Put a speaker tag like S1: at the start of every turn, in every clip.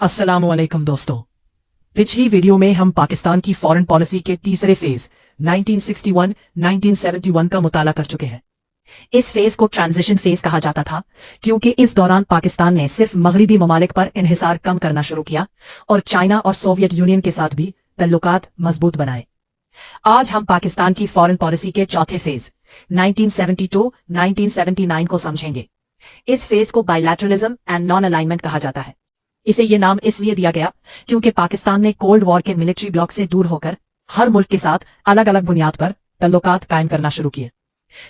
S1: अस्सलामुअलैकुम दोस्तों, पिछली वीडियो में हम पाकिस्तान की फॉरेन पॉलिसी के तीसरे फेज 1961-1971 का मुताला कर चुके हैं। इस फेज को ट्रांजिशन फेज कहा जाता था क्योंकि इस दौरान पाकिस्तान ने सिर्फ मगरिबी ममालिक पर इन्हिसार कम करना शुरू किया और चाइना और सोवियत यूनियन के साथ भी तल्लुकात मजबूत बनाए। आज हम पाकिस्तान की फॉरेन पॉलिसी के चौथे फेज 1972-1979 को समझेंगे। इस फेज को बायलैटरलिज्म एंड नॉन अलाइनमेंट कहा जाता है। इसे ये नाम इसलिए दिया गया क्योंकि पाकिस्तान ने कोल्ड वॉर के मिलिट्री ब्लॉक से दूर होकर हर मुल्क के साथ अलग अलग बुनियाद पर तल्लुकात कायम करना शुरू किए।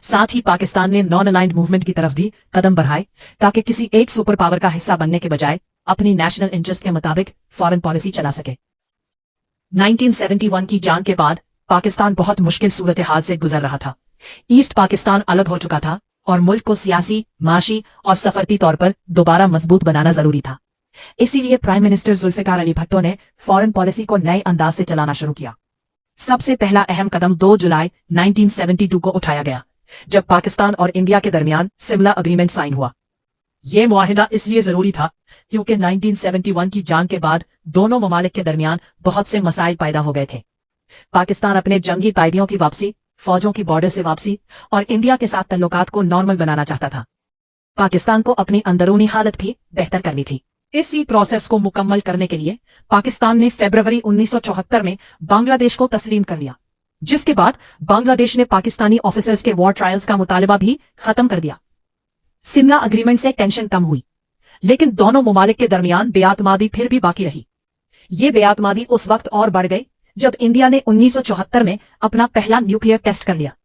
S1: साथ ही पाकिस्तान ने नॉन अलाइंड मूवमेंट की तरफ भी कदम बढ़ाए ताकि किसी एक सुपर पावर का हिस्सा बनने के बजाय अपनी नेशनल इंटरेस्ट के मुताबिक फॉरेन पॉलिसी चला सके। 1971 की जंग के बाद पाकिस्तान बहुत मुश्किल सूरत हाल से गुजर रहा था। ईस्ट पाकिस्तान अलग हो चुका था और मुल्क को सियासी, माशी और सफरती तौर पर दोबारा मजबूत बनाना जरूरी था। इसीलिए प्राइम मिनिस्टर जुल्फिकार अली भट्टो ने फॉरेन पॉलिसी को नए अंदाज से चलाना शुरू किया। सबसे पहला अहम कदम 2 जुलाई 1972 को उठाया गया, जब पाकिस्तान और इंडिया के दरमियान सिमला अग्रीमेंट साइन हुआ। यह मुआहिदा इसलिए जरूरी था क्योंकि 1971 की जंग के बाद दोनों ममालिक के दरमियान बहुत से मसाइल पैदा हो गए थे। पाकिस्तान अपने जंगी कायदियों की वापसी, फौजों की बॉर्डर से वापसी और इंडिया के साथ तल्लुकात को नॉर्मल बनाना चाहता था। पाकिस्तान को अपनी अंदरूनी हालत भी बेहतर करनी थी। इसी प्रोसेस को मुकम्मल करने के लिए पाकिस्तान ने फरवरी 1974 में बांग्लादेश को तस्लीम कर लिया, जिसके बाद बांग्लादेश ने पाकिस्तानी ऑफिसर्स के वॉर ट्रायल्स का मुतालबा भी खत्म कर दिया। सिमला अग्रीमेंट से टेंशन कम हुई, लेकिन दोनों ममालिक के दरमियान बेआतमादी फिर भी बाकी रही। ये बेआतमादी उस वक्त और बढ़ गई जब इंडिया ने 1974 में अपना पहला न्यूक्लियर टेस्ट कर लिया।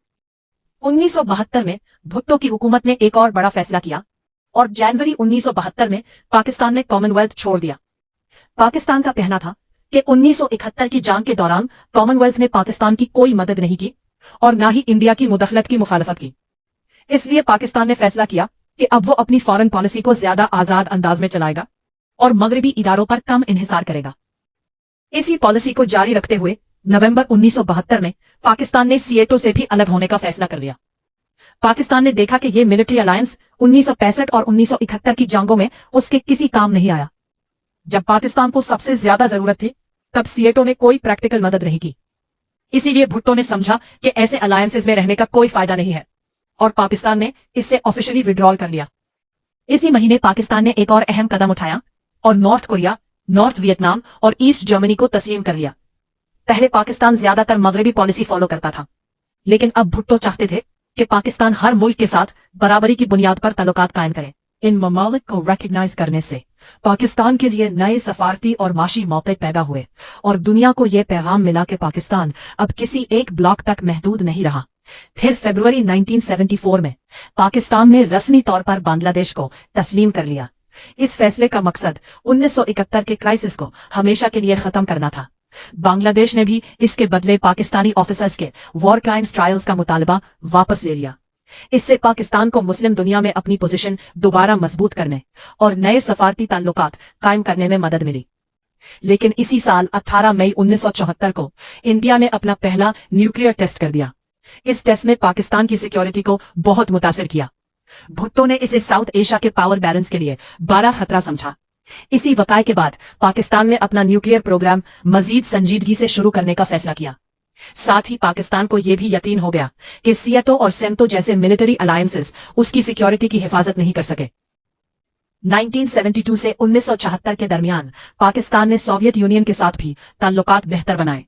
S1: 1972 में भुट्टो की हुकूमत ने एक और बड़ा फैसला किया और जनवरी 1972 में पाकिस्तान ने कॉमनवेल्थ छोड़ दिया। पाकिस्तान का कहना था कि 1971 की जंग के दौरान कॉमनवेल्थ ने पाकिस्तान की कोई मदद नहीं की और ना ही इंडिया की मुदखलत की मुखालफत की। इसलिए पाकिस्तान ने फैसला किया कि अब वो अपनी फॉरेन पॉलिसी को ज्यादा आजाद अंदाज में चलाएगा और मगरबी इदारों पर कम इन्हिसार करेगा। इसी पॉलिसी को जारी रखते हुए नवंबर 1972 में पाकिस्तान ने सीएटो से भी अलग होने का फैसला कर लिया। पाकिस्तान ने देखा कि ये मिलिट्री अलायंस 1965 और 1971 की जंगों में उसके किसी काम नहीं आया। जब पाकिस्तान को सबसे ज्यादा जरूरत थी, तब सीएटो ने कोई प्रैक्टिकल मदद नहीं की। इसीलिए भुट्टो ने समझा कि ऐसे अलायंसेस में रहने का कोई फायदा नहीं है और पाकिस्तान ने इससे ऑफिशियली विड्रॉल कर लिया। इसी महीने पाकिस्तान ने एक और अहम कदम उठाया और नॉर्थ कोरिया, नॉर्थ वियतनाम और ईस्ट जर्मनी को तस्लीम कर लिया। पहले पाकिस्तान ज्यादातर मगरबी पॉलिसी फॉलो करता था, लेकिन अब भुट्टो चाहते थे कि पाकिस्तान हर मुल्क के साथ बराबरी की बुनियाद पर तल्लुकात कायम करे। इन ममालिक को रिकॉग्नाइज करने से पाकिस्तान के लिए नए सफारती और माशी मौके पैदा हुए और दुनिया को यह पैगाम मिला कि पाकिस्तान अब किसी एक ब्लॉक तक महदूद नहीं रहा। फिर फरवरी 1974 में पाकिस्तान ने रस्मी तौर पर बांग्लादेश को तस्लीम कर लिया। इस फैसले का मकसद 1971 के क्राइसिस को हमेशा के लिए खत्म करना था। बांग्लादेश ने भी इसके बदले पाकिस्तानी ऑफिसर्स के वॉर क्राइम्स ट्रायल्स का मुतालबा वापस ले लिया। इससे पाकिस्तान को मुस्लिम दुनिया में अपनी पोजीशन दोबारा मजबूत करने और नए सफारती ताल्लुकात कायम करने में मदद मिली। लेकिन इसी साल 18 मई 1974 को इंडिया ने अपना पहला न्यूक्लियर टेस्ट कर दिया। इस टेस्ट ने पाकिस्तान की सिक्योरिटी को बहुत मुतासिर किया। भुट्टो ने इसे साउथ एशिया के पावर बैलेंस के लिए बड़ा खतरा समझा। इसी वक़ाये के बाद पाकिस्तान ने अपना न्यूक्लियर प्रोग्राम मजीद संजीदगी से शुरू करने का फैसला किया। साथ ही पाकिस्तान को यह भी यकीन हो गया कि सीएटो और सेंटो जैसे मिलिट्री अलायंसेस उसकी सिक्योरिटी की हिफाजत नहीं कर सके। 1972 से 1974 के दरमियान पाकिस्तान ने सोवियत यूनियन के साथ भी ताल्लुकात बेहतर बनाए।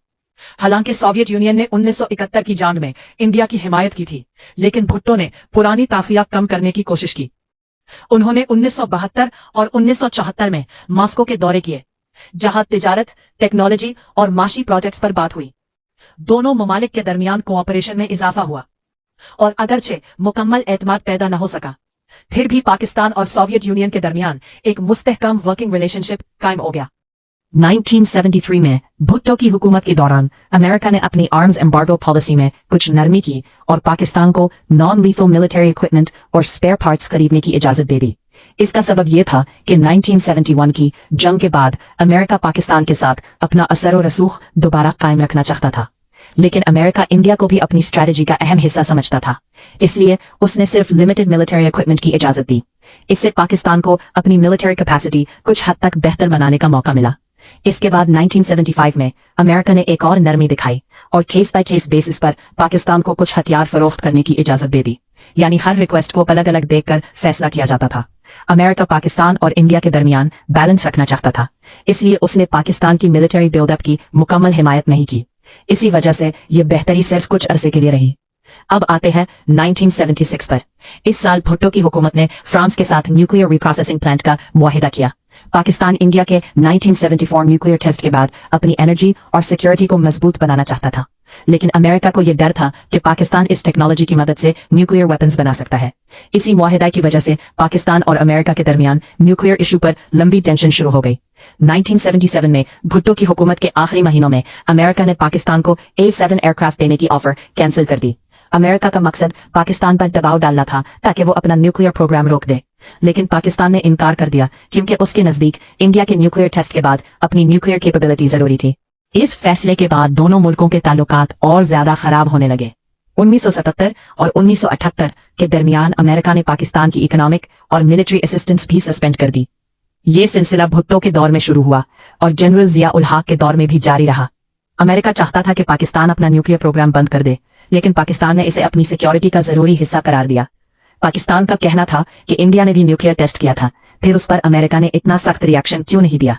S1: हालांकि सोवियत यूनियन ने 1971 की जंग में इंडिया की हिमायत की थी, लेकिन भुट्टो ने पुरानी ताफिया कम करने की कोशिश की। उन्होंने 1972 और 1974 में मॉस्को के दौरे किए, जहां तिजारत, टेक्नोलॉजी और माशी प्रोजेक्ट्स पर बात हुई। दोनों ममालिक के दरमियान कोऑपरेशन में इजाफा हुआ और अगरचे मुकम्मल एतमाद पैदा न हो सका, फिर भी पाकिस्तान और सोवियत यूनियन के दरमियान एक मुस्तहकम वर्किंग रिलेशनशिप कायम हो गया। 1973 में भुट्टो की हुकूमत के दौरान अमेरिका ने अपनी आर्म्स एम्बार्गो पॉलिसी में कुछ नरमी की और पाकिस्तान को नॉन लीथल मिलिट्री इक्विपमेंट और स्पेयर पार्ट्स खरीदने की इजाजत दे दी। इसका सबब यह था कि 1971 की जंग के बाद अमेरिका पाकिस्तान के साथ अपना असर और रसूख दोबारा कायम रखना चाहता था, लेकिन अमेरिका इंडिया को भी अपनी स्ट्रेटजी का अहम हिस्सा समझता था। इसलिए उसने सिर्फ लिमिटेड मिलिट्री इक्विपमेंट की इजाजत दी, इससे पाकिस्तान को अपनी मिलिट्री कैपेसिटी कुछ हद तक बेहतर बनाने का मौका मिला। इसके बाद 1975 में अमेरिका ने एक और नरमी दिखाई और केस बाय केस बेसिस पर पाकिस्तान को कुछ हथियार फरोख्त करने की इजाजत दे दी, यानी हर रिक्वेस्ट को अलग अलग देखकर फैसला किया जाता था। अमेरिका पाकिस्तान और इंडिया के दरमियान बैलेंस रखना चाहता था, इसलिए उसने पाकिस्तान की मिलिट्री बिल्डअप की मुकम्मल हिमायत नहीं की। इसी वजह से ये बेहतरी सिर्फ कुछ अरसे के लिए रही। अब आते हैं 1976 पर। इस साल भुट्टो की हुकूमत ने फ्रांस के साथ न्यूक्लियर रिप्रोसेसिंग प्लांट का मुआहिदा किया। पाकिस्तान इंडिया के 1974 न्यूक्लियर टेस्ट के बाद अपनी एनर्जी और सिक्योरिटी को मजबूत बनाना चाहता था, लेकिन अमेरिका को यह डर था कि पाकिस्तान इस टेक्नोलॉजी की मदद से न्यूक्लियर वेपन्स बना सकता है। इसी मुआहिदा की वजह से पाकिस्तान और अमेरिका के दरमियान न्यूक्लियर इशू पर लंबी टेंशन शुरू हो गई। 1977 में भुट्टो की हुकूमत के आखिरी महीनों में अमेरिका ने पाकिस्तान को A7 एयरक्राफ्ट देने की ऑफर कैंसिल कर दी। अमेरिका का मकसद पाकिस्तान पर दबाव डालना था ताकि वो अपना न्यूक्लियर प्रोग्राम रोक दे, लेकिन पाकिस्तान ने इनकार कर दिया क्योंकि उसके नजदीक इंडिया के न्यूक्लियर टेस्ट के बाद अपनी न्यूक्लियर कैपेबिलिटी जरूरी थी। इस फैसले के बाद दोनों मुल्कों के ताल्लुकात और ज्यादा खराब होने लगे। 1977 और 1978 के दरमियान अमेरिका ने पाकिस्तान की इकोनॉमिक और मिलिट्री असिस्टेंस भी सस्पेंड कर दी। ये सिलसिला भुट्टो के दौर में शुरू हुआ और जनरल जिया उल हक के दौर में भी जारी रहा। अमेरिका चाहता था कि पाकिस्तान अपना न्यूक्लियर प्रोग्राम बंद कर दे, लेकिन पाकिस्तान ने इसे अपनी सिक्योरिटी का जरूरी हिस्सा करार दिया। पाकिस्तान का कहना था कि इंडिया ने भी न्यूक्लियर टेस्ट किया था, फिर उस पर अमेरिका ने इतना सख्त रिएक्शन क्यों नहीं दिया।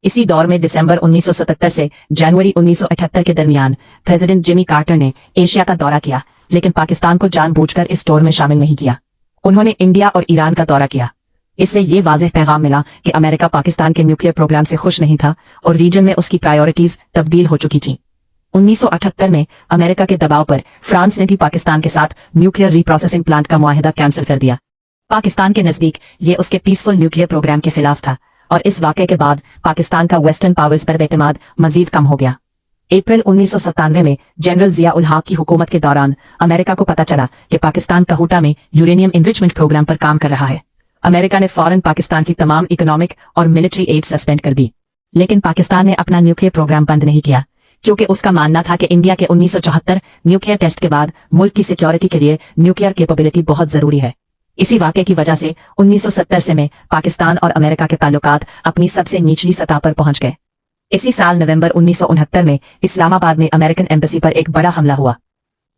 S1: इसी दौर में दिसंबर 1977 से जनवरी 1978 के दरमियान प्रेसिडेंट जिमी कार्टर ने एशिया का दौरा किया, लेकिन पाकिस्तान को जानबूझकर इस टूर में शामिल नहीं किया। उन्होंने इंडिया और ईरान का दौरा किया। इससे ये वाज़ेह पैगाम मिला कि अमेरिका पाकिस्तान के न्यूक्लियर प्रोग्राम से खुश नहीं था और रीजन में उसकी प्रायोरिटीज तब्दील हो चुकी थी। 1978 में अमेरिका के दबाव पर फ्रांस ने भी पाकिस्तान के साथ न्यूक्लियर रिप्रोसेसिंग प्लांट का मुआहिदा कैंसिल कर दिया। पाकिस्तान के नजदीक ये उसके पीसफुल न्यूक्लियर प्रोग्राम के खिलाफ था और इस वाक़े के बाद पाकिस्तान का वेस्टर्न पावर्स पर एतमाद मजीद कम हो गया। अप्रैल 1997 में जनरल जिया उल हक की हुकूमत के दौरान अमेरिका को पता चला कि पाकिस्तान कहूटा में यूरेनियम इनरिचमेंट प्रोग्राम पर काम कर रहा है। अमेरिका ने फौरन पाकिस्तान की तमाम इकोनॉमिक और मिलिट्री एड सस्पेंड कर दी, लेकिन पाकिस्तान ने अपना न्यूक्लियर प्रोग्राम बंद नहीं किया क्योंकि उसका मानना था कि इंडिया के 1974 न्यूक्लियर टेस्ट के बाद मुल्क की सिक्योरिटी के लिए न्यूक्लियर कैपेबिलिटी बहुत जरूरी है। इसी वाक़े की वजह से 1970 से में पाकिस्तान और अमेरिका के ताल्लुकात अपनी सबसे निचली सतह पर पहुंच गए। इसी साल नवंबर 1969 में इस्लामाबाद में अमेरिकन एम्बेसी पर एक बड़ा हमला हुआ।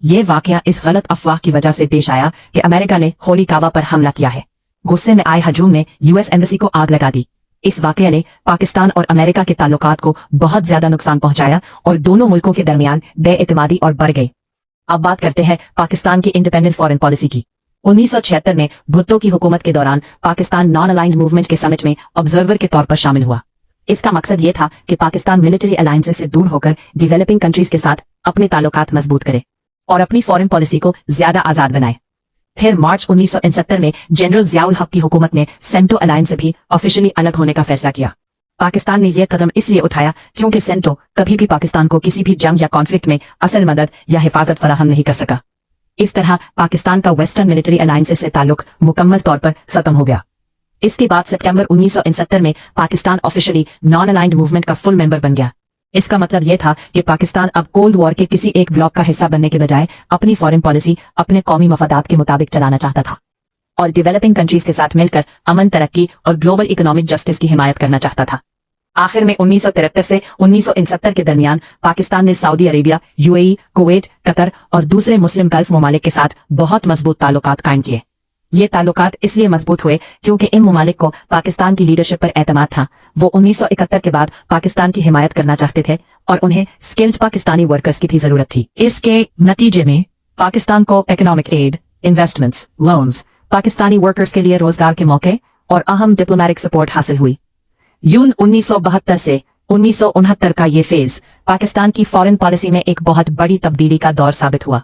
S1: ये वाकया इस गलत अफवाह की वजह से पेश आया कि अमेरिका ने होली काबा पर हमला किया है। गुस्से में आए हजूम ने यूएस एम्बेसी को आग लगा दी। इस वाकये ने पाकिस्तान और अमेरिका के ताल्लुकात को बहुत ज्यादा नुकसान पहुंचाया और दोनों मुल्कों के दरमियान बेइतमादी और बढ़ गई। अब बात करते हैं पाकिस्तान की इंडिपेंडेंट फॉरेन पॉलिसी की। 1976 में भुट्टो की हुकूमत के दौरान पाकिस्तान नॉन अलाइंड मूवमेंट के समिट में ऑब्जर्वर के तौर पर शामिल हुआ। इसका मकसद ये था कि पाकिस्तान मिलिट्री अलायंसेस से दूर होकर डेवलपिंग कंट्रीज के साथ अपने ताल्लुकात मजबूत करे और अपनी फॉरेन पॉलिसी को ज्यादा आजाद बनाए। फिर मार्च 1969 में जनरल जिया उल हक की हुकूमत ने सेंटो अलायंस से भी ऑफिशियली अलग होने का फैसला किया। पाकिस्तान ने यह कदम इसलिए उठाया क्योंकि सेंटो कभी भी पाकिस्तान को किसी भी जंग या कॉन्फ्लिक्ट में असल मदद या हिफाजत फराहम नहीं कर सका। इस तरह पाकिस्तान का वेस्टर्न मिलिट्री अलायंसेस से ताल्लुक मुकम्मल तौर पर खत्म हो गया। इसके बाद सितंबर 1969 में Pakistan officially non aligned movement का फुल मेंबर बन गया। इसका मतलब यह था कि पाकिस्तान अब कोल्ड वॉर के किसी एक ब्लॉक का हिस्सा बनने के बजाय अपनी फॉरेन पॉलिसी अपने कौमी मफादात के मुताबिक चलाना चाहता था और डेवलपिंग कंट्रीज के साथ मिलकर अमन, तरक्की और ग्लोबल इकोनॉमिक जस्टिस की हिमायत करना चाहता था। आखिर में 1973 से 1969 के दरमियान पाकिस्तान ने Saudi Arabia, UAE, Kuwait, Qatar और दूसरे मुस्लिम गल्फ ममालिक के साथ बहुत मजबूत ताल्लुकात कायम किए। ये ताल्लुकात इसलिए मजबूत हुए क्योंकि इन ममालिक को पाकिस्तान की लीडरशिप पर एतमाद था। वो 1971 के बाद पाकिस्तान की हिमायत करना चाहते थे और उन्हें स्किल्ड पाकिस्तानी वर्कर्स की भी जरूरत थी। इसके नतीजे में पाकिस्तान को economic aid, investments, loans, Pakistani workers के लिए रोजगार के मौके और अहम डिप्लोमेटिक सपोर्ट हासिल हुई। यून 1972 से 1969 का ये फेज पाकिस्तान की फॉरेन पॉलिसी में एक बहुत बड़ी तब्दीली का दौर साबित हुआ।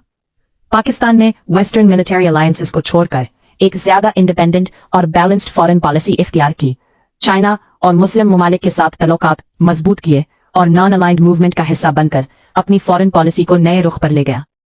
S1: पाकिस्तान ने वेस्टर्न मिलिट्री अलायंसेस को छोड़कर एक ज्यादा इंडिपेंडेंट और बैलेंस्ड फॉरेन पॉलिसी इख्तियार की। चाइना और मुस्लिम ममालिक के साथ ताल्लुकात मजबूत किए और नॉन अलाइंड मूवमेंट का हिस्सा बनकर अपनी फॉरेन पॉलिसी को नए रुख पर ले गया।